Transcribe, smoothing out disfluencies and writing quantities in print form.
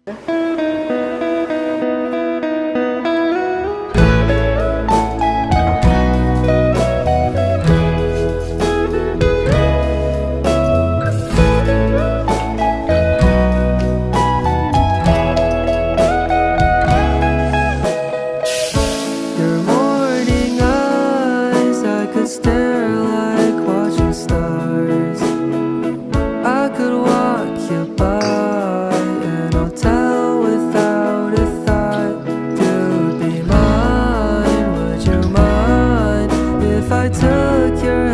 Your morning eyes, I could stare like watching stars. I could walk you by, and I'll tell without a thought. You'd be mine, would you mind if I took your